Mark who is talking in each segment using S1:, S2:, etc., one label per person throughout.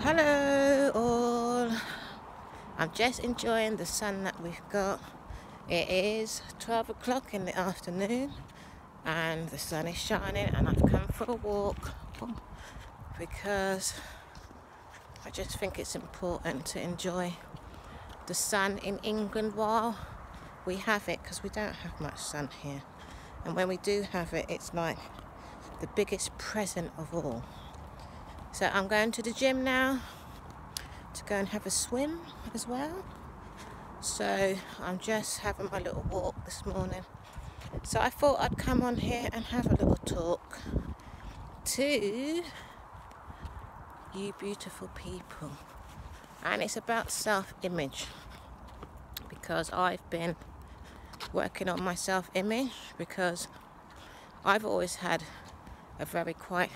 S1: Hello all. I'm just enjoying the sun that we've got. It is 12 o'clock in the afternoon and the sun is shining, and I've come for a walk because I just think it's important to enjoy the sun in England while we have it, because we don't have much sun here, and when we do have it, it's like the biggest present of all. So I'm going to the gym now to go and have a swim as well. So I'm just having my little walk this morning. So I thought I'd come on here and have a little talk to you beautiful people. And it's about self-image, because I've been working on my self-image, because I've always had a very quite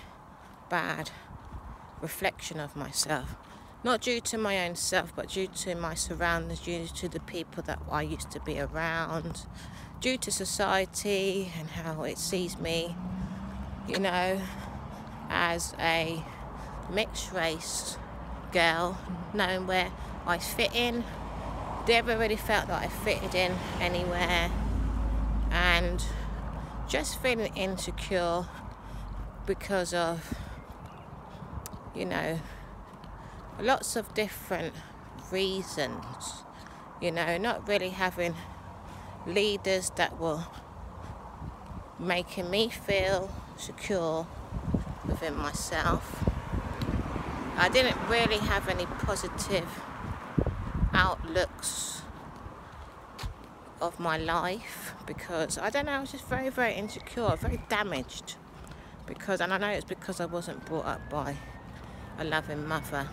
S1: bad reflection of myself, not due to my own self, but due to my surroundings, due to the people that I used to be around, due to society and how it sees me, you know, as a mixed race girl, knowing where I fit in. Never really felt that I fitted in anywhere, and just feeling insecure because of, you know, lots of different reasons, you know, not really having leaders that were making me feel secure within myself. I didn't really have any positive outlooks of my life, because I don't know, I was just very, very insecure, very damaged, because, and I know it's because I wasn't brought up by a loving mother,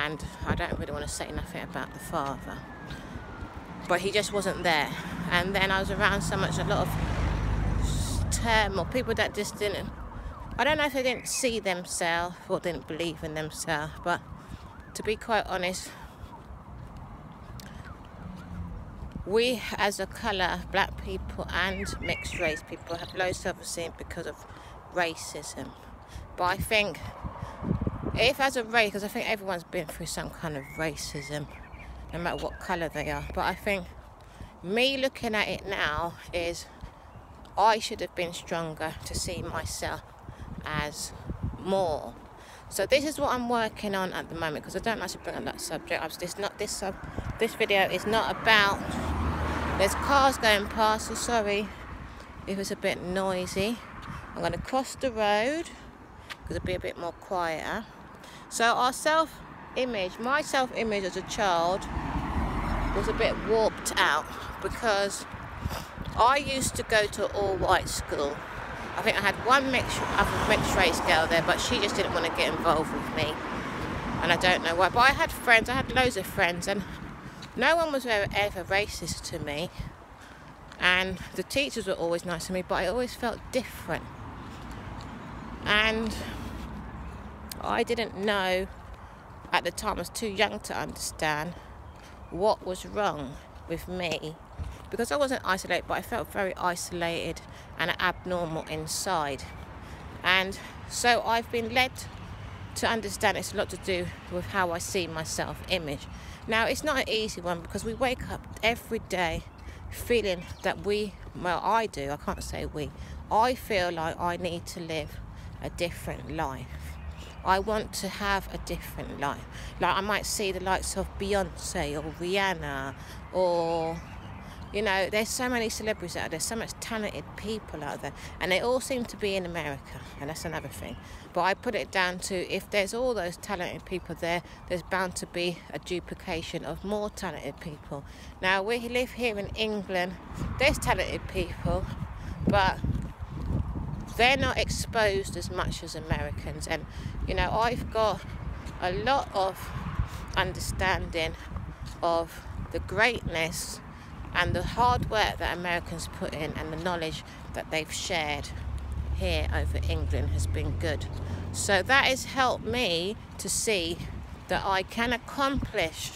S1: and I don't really want to say nothing about the father, but he just wasn't there. And then I was around a lot of turmoil, people that just didn't, I don't know if they didn't see themselves or didn't believe in themselves, but to be quite honest, we as a colour, black people and mixed race people, have low self-esteem because of racism. But I think if as a race, because I think everyone's been through some kind of racism, no matter what colour they are, but I think me looking at it now is I should have been stronger to see myself as more. So this is what I'm working on at the moment, because I don't like to bring up that subject. This video is not about, there's cars going past, so sorry if it's a bit noisy. I'm going to cross the road because it'll be a bit more quieter. So our self-image, my self-image as a child was a bit warped out, because I used to go to all-white school. I think I had one mixed race girl there, but she just didn't want to get involved with me, and I don't know why. But I had friends, I had loads of friends, and no one was ever racist to me, and the teachers were always nice to me, but I always felt different. And I didn't know at the time, I was too young to understand what was wrong with me, because I wasn't isolated, but I felt very isolated and abnormal inside. And so I've been led to understand it's a lot to do with how I see my self-image. Now, it's not an easy one, because we wake up every day feeling that I do, I can't say we, I feel like I need to live a different life. I want to have a different life. Like, I might see the likes of Beyonce or Rihanna, or, you know, there's so many celebrities out there, so much talented people out there, and they all seem to be in America, and that's another thing. But I put it down to, if there's all those talented people there, there's bound to be a duplication of more talented people. Now, we live here in England, there's talented people, but they're not exposed as much as Americans. And, you know, I've got a lot of understanding of the greatness and the hard work that Americans put in, and the knowledge that they've shared here over England has been good. So that has helped me to see that I can accomplish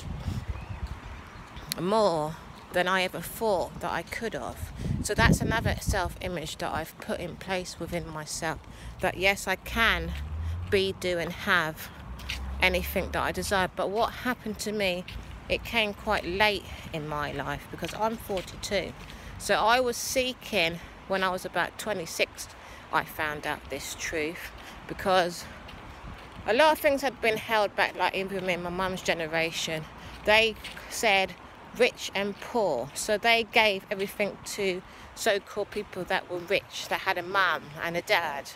S1: more than I ever thought that I could have. So that's another self-image that I've put in place within myself, that yes, I can be, do and have anything that I desired. But what happened to me, it came quite late in my life, because I'm 42. So I was seeking, when I was about 26, I found out this truth, because a lot of things had been held back, like even in my mum's generation. They said rich and poor, so they gave everything to so-called people that were rich, that had a mum and a dad,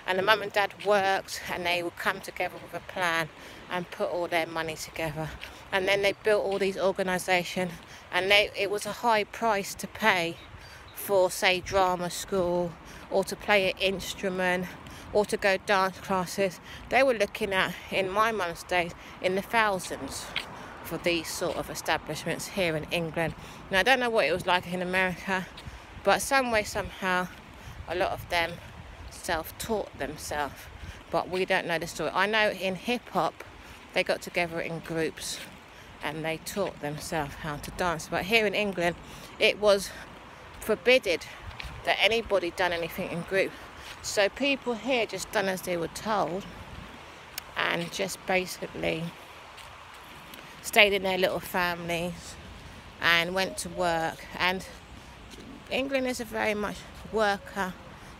S1: and the mum and dad worked, and they would come together with a plan and put all their money together, and then they built all these organisations, and it was a high price to pay for, say, drama school, or to play an instrument, or to go dance classes. They were looking at, in my mum's days, in the thousands for these sort of establishments here in England. Now, I don't know what it was like in America, but some way, somehow, a lot of them self-taught themselves. But we don't know the story. I know in hip-hop, they got together in groups and they taught themselves how to dance. But here in England, it was forbidden that anybody done anything in group. So people here just done as they were told, and just basically stayed in their little families and went to work. And England is a very much worker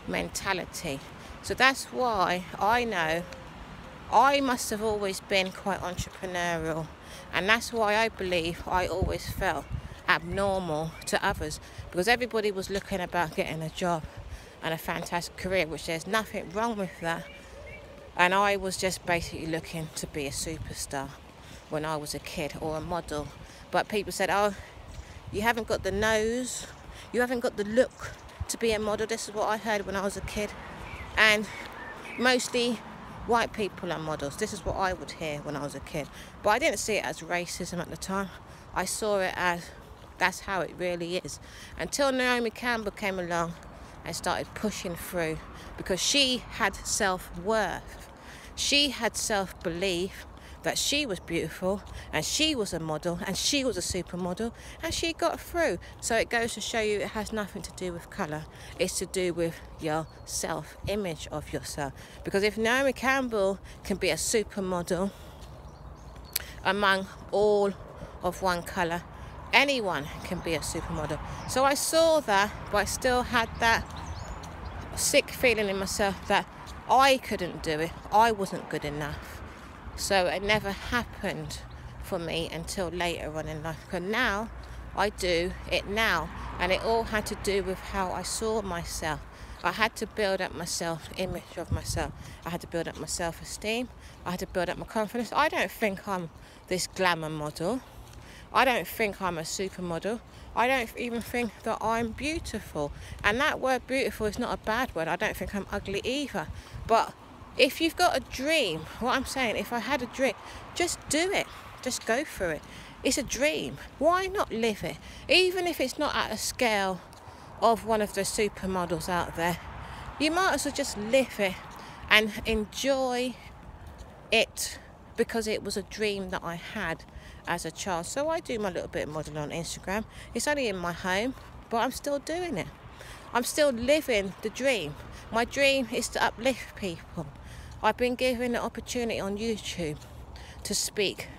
S1: mentality. So that's why I know I must have always been quite entrepreneurial, and that's why I believe I always felt abnormal to others, because everybody was looking about getting a job and a fantastic career, which there's nothing wrong with that. And I was just basically looking to be a superstar when I was a kid, or a model. But people said, oh, you haven't got the nose, you haven't got the look to be a model. This is what I heard when I was a kid. And mostly white people are models. This is what I would hear when I was a kid. But I didn't see it as racism at the time. I saw it as that's how it really is. Until Naomi Campbell came along and started pushing through, because she had self-worth. She had self-belief that she was beautiful, and she was a model, and she was a supermodel, and she got through. So it goes to show you it has nothing to do with colour. It's to do with your self-image of yourself. Because if Naomi Campbell can be a supermodel among all of one colour, anyone can be a supermodel. So I saw that, but I still had that sick feeling in myself that I couldn't do it. I wasn't good enough. So it never happened for me until later on in life. Because now I do it now, and it all had to do with how I saw myself. I had to build up my self-image of myself. I had to build up my self-esteem. I had to build up my confidence. I don't think I'm this glamour model. I don't think I'm a supermodel. I don't even think that I'm beautiful. And that word beautiful is not a bad word. I don't think I'm ugly either. But if you've got a dream, what I'm saying, if I had a dream, just do it. Just go for it. It's a dream. Why not live it? Even if it's not at a scale of one of the supermodels out there, you might as well just live it and enjoy it, because it was a dream that I had as a child. So I do my little bit of modelling on Instagram. It's only in my home, but I'm still doing it. I'm still living the dream. My dream is to uplift people. I've been given the opportunity on YouTube to speak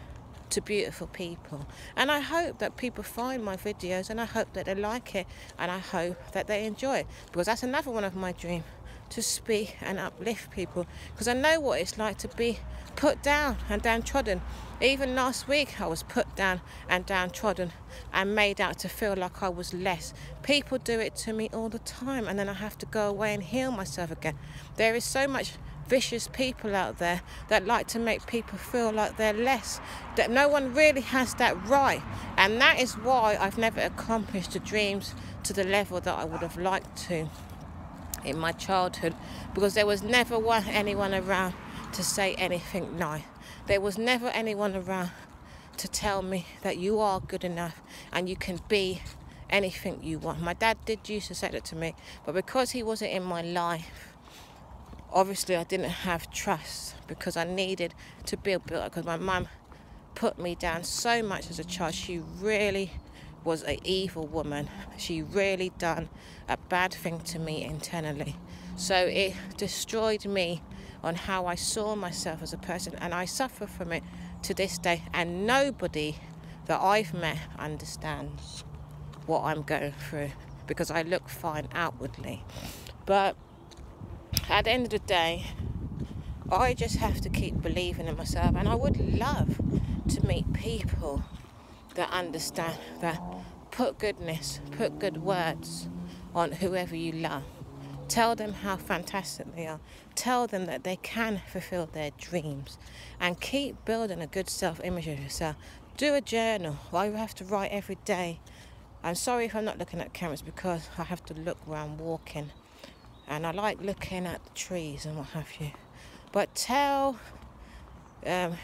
S1: to beautiful people, and I hope that people find my videos, and I hope that they like it, and I hope that they enjoy it, because that's another one of my dreams, to speak and uplift people, because I know what it's like to be put down and downtrodden. Even last week I was put down and downtrodden and made out to feel like I was less. People do it to me all the time, and then I have to go away and heal myself again. There is so much vicious people out there that like to make people feel like they're less, that no one really has that right. And that is why I've never accomplished the dreams to the level that I would have liked to in my childhood, because there was never anyone around to say anything nice. There was never anyone around to tell me that you are good enough and you can be anything you want. My dad did used to say that to me, but because he wasn't in my life, obviously I didn't have trust, because I needed to build up, because my mum put me down so much as a child. She really was an evil woman. She really done a bad thing to me internally. So it destroyed me on how I saw myself as a person, and I suffer from it to this day, and nobody that I've met understands what I'm going through, because I look fine outwardly. But at the end of the day, I just have to keep believing in myself, and I would love to meet people that understand that. Put goodness, put good words on whoever you love. Tell them how fantastic they are. Tell them that they can fulfill their dreams, and keep building a good self-image of yourself. Do a journal. I have to write every day. I'm sorry if I'm not looking at cameras, because I have to look where I'm walking, and I like looking at the trees and what have you. But tell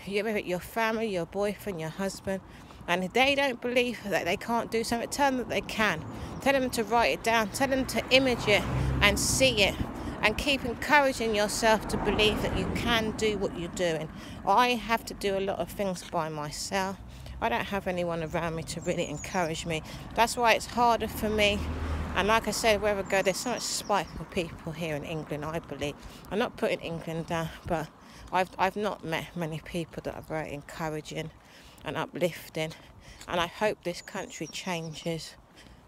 S1: your family, your boyfriend, your husband, and if they don't believe that they can't do something, tell them that they can. Tell them to write it down. Tell them to image it and see it. And keep encouraging yourself to believe that you can do what you're doing. I have to do a lot of things by myself. I don't have anyone around me to really encourage me. That's why it's harder for me. And like I said, wherever I go, there's so much spiteful people here in England, I believe. I'm not putting England down, but I've not met many people that are very encouraging and uplifting, and I hope this country changes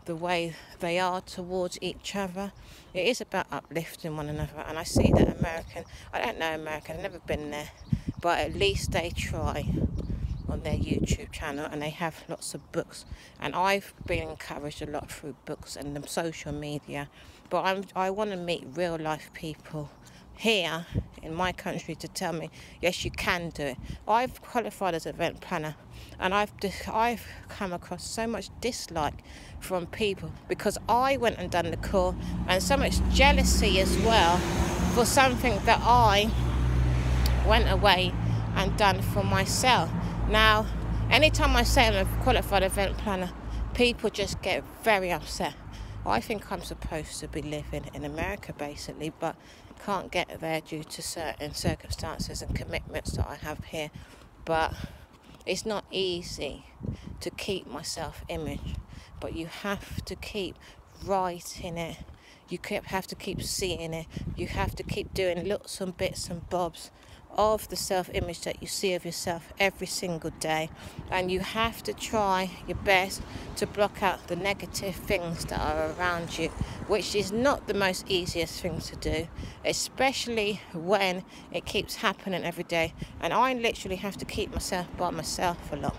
S1: the way they are towards each other. It is about uplifting one another, and I see that I don't know America, I've never been there, but at least they try on their YouTube channel, and they have lots of books, and I've been encouraged a lot through books and the social media. But I want to meet real life people here in my country to tell me, yes, you can do it. I've qualified as an event planner, and I've come across so much dislike from people because I went and done the course, and so much jealousy as well for something that I went away and done for myself. Now, anytime I say I'm a qualified event planner, people just get very upset. I think I'm supposed to be living in America basically, but can't get there due to certain circumstances and commitments that I have here. But it's not easy to keep my self-image, but you have to keep writing it. You have to keep seeing it. You have to keep doing lots and bits and bobs of the self-image that you see of yourself every single day, and you have to try your best to block out the negative things that are around you, which is not the most easiest thing to do, especially when it keeps happening every day. And I literally have to keep myself by myself a lot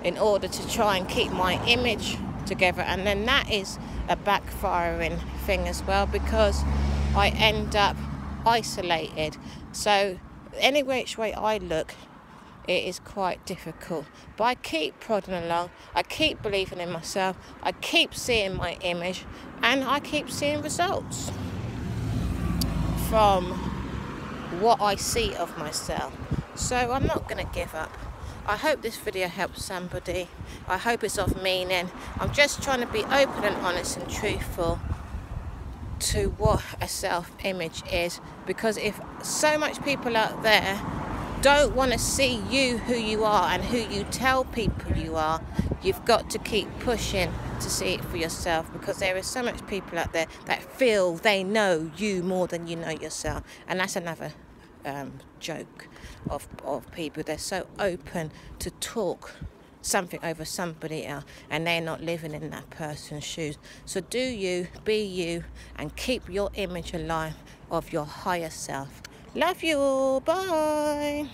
S1: in order to try and keep my image together, and then that is a backfiring thing as well, because I end up isolated. So any which way I look, it is quite difficult. But I keep prodding along, I keep believing in myself, I keep seeing my image, and I keep seeing results from what I see of myself. So I'm not going to give up. I hope this video helps somebody. I hope it's of meaning. I'm just trying to be open and honest and truthful to what a self-image is, because if so much people out there don't want to see you who you are and who you tell people you are, you've got to keep pushing to see it for yourself, because there is so much people out there that feel they know you more than you know yourself. And that's another joke of people. They're so open to talk something over somebody else, and they're not living in that person's shoes. So do you, be you, and keep your image alive of your higher self. Love you all. Bye.